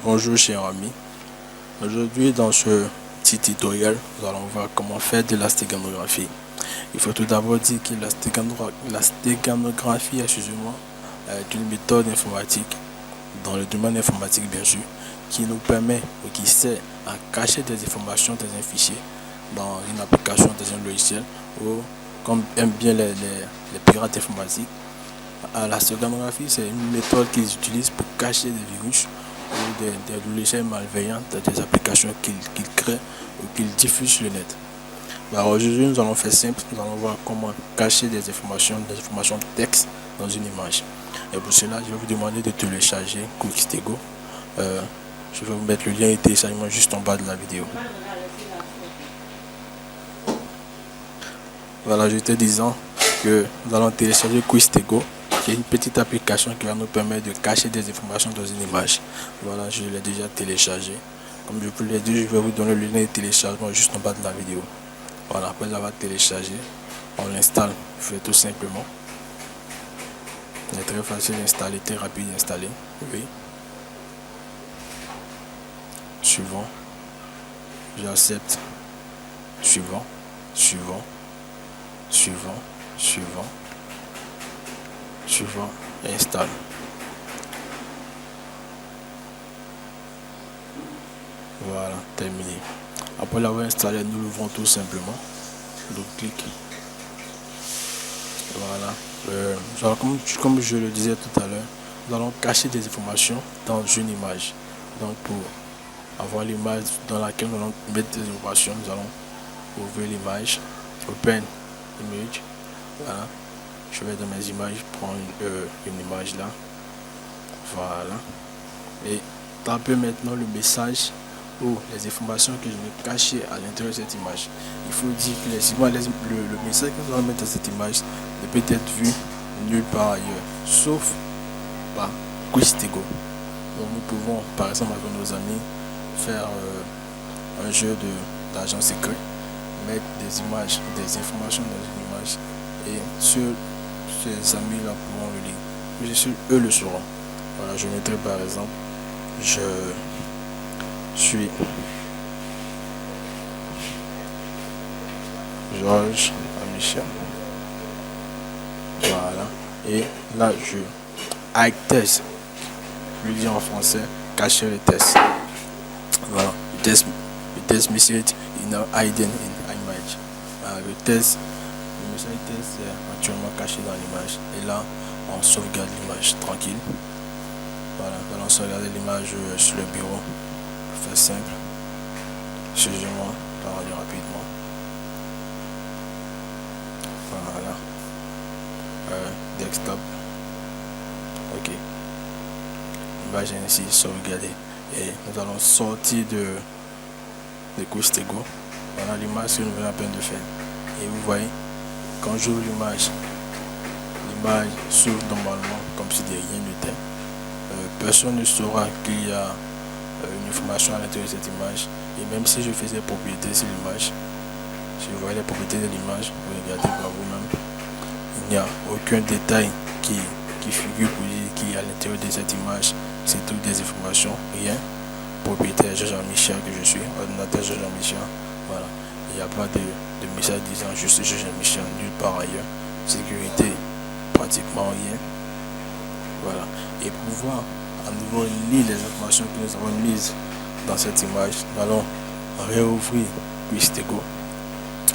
Bonjour chers amis, aujourd'hui dans ce petit tutoriel nous allons voir comment faire de la stéganographique. Il faut tout d'abord dire que la stéganographique est une méthode informatique dans le domaine informatique bien sûr qui nous permet ou qui sert à cacher des informations dans un fichier, dans une application, dans un logiciel ou comme aiment bien les pirates informatiques. La stéganographique, c'est une méthode qu'ils utilisent pour cacher des virus ou des logiciels malveillants dans des applications qu'ils créent ou qu'ils diffusent sur le net. Aujourd'hui, nous allons faire simple, nous allons voir comment cacher des informations texte dans une image. Et pour cela, je vais vous demander de télécharger Quickstego. Je vais vous mettre le lien de téléchargement juste en bas de la vidéo. Voilà, je te disant que nous allons télécharger Quickstego, qui est une petite application qui va nous permettre de cacher des informations dans une image. Voilà, je l'ai déjà téléchargé. Comme je vous l'ai dit, je vais vous donner le lien de téléchargement juste en bas de la vidéo. Voilà, après l'avoir téléchargé, on l'installe, fait tout simplement. Il est très facile d'installer, très rapide d'installer. Oui. Suivant. J'accepte. Suivant. Suivant. Suivant. Suivant. Suivant. Installe. Voilà, terminé. Après l'avoir installé, nous l'ouvrons tout simplement. Donc clic. Voilà. Comme je le disais tout à l'heure, nous allons cacher des informations dans une image. Donc pour avoir l'image dans laquelle nous allons mettre des informations, nous allons ouvrir l'image, open image. Voilà. Je vais dans mes images prendre une image là. Voilà. Et taper maintenant le message ou les informations que je vais cacher à l'intérieur de cette image. Il faut dire que le message que nous allons mettre dans cette image ne peut être vu nulle part ailleurs, sauf par Quickstego. Donc nous pouvons, par exemple avec nos amis, faire un jeu d'agent secret, mettre des images, des informations dans une image, et ces amis-là pourront le lire. Mais sûr, eux le sauront. Voilà, je mettrai par exemple, je suis Georges Michel. Voilà. Et là, I test. Je dis en français, cacher le test. Voilà. Le test message in hidden in image. Voilà, le message test est actuellement caché dans l'image. Et là, on sauvegarde l'image tranquille. Voilà, nous allons sauvegarder l'image sur le bureau. Pour faire simple. Chargement, on va aller rapidement. Voilà. Desktop. Ok. L'image est ainsi sauvegardée. Et nous allons sortir de Quickstego. Voilà l'image que nous venons à peine de faire. Et vous voyez, quand j'ouvre l'image s'ouvre normalement comme si de rien n'était. Personne ne saura qu'il y a une information à l'intérieur de cette image. Et même si je faisais propriété sur l'image, si vous voyez les propriétés de l'image, vous regardez par vous-même, il n'y a aucun détail qui figure pour dire qu'il y a à l'intérieur de cette image. C'est toutes des informations, rien. Propriétaire Jean-Michel que je suis, ordinateur Jean-Michel. Voilà. Il n'y a pas de message disant juste Jean-Michel nulle part ailleurs. Sécurité, pratiquement rien. Voilà. Et pour pouvoir à nouveau lire les informations que nous avons mises dans cette image, nous allons réouvrir Quickstego.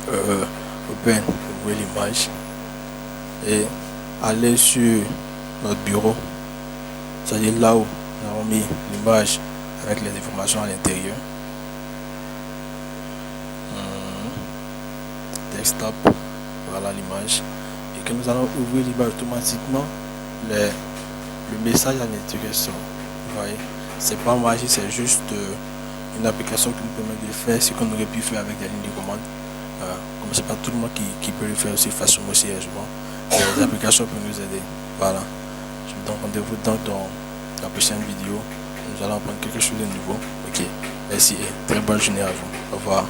Ouvrir l'image et aller sur notre bureau, c'est-à-dire là où nous avons mis l'image avec les informations à l'intérieur. Desktop, voilà l'image, et que nous allons ouvrir l'image automatiquement, le message à l'intérieur sort. Vous voyez, c'est pas magique, c'est juste une application qui nous permet de faire ce qu'on aurait pu faire avec des lignes de commande. Comme c'est pas tout le monde qui peut le faire aussi facilement, aussi aisément. Les applications peuvent nous aider. Voilà. Je vous donne rendez-vous dans la prochaine vidéo. Nous allons apprendre quelque chose de nouveau. Ok. Merci et très bonne journée à vous. Au revoir.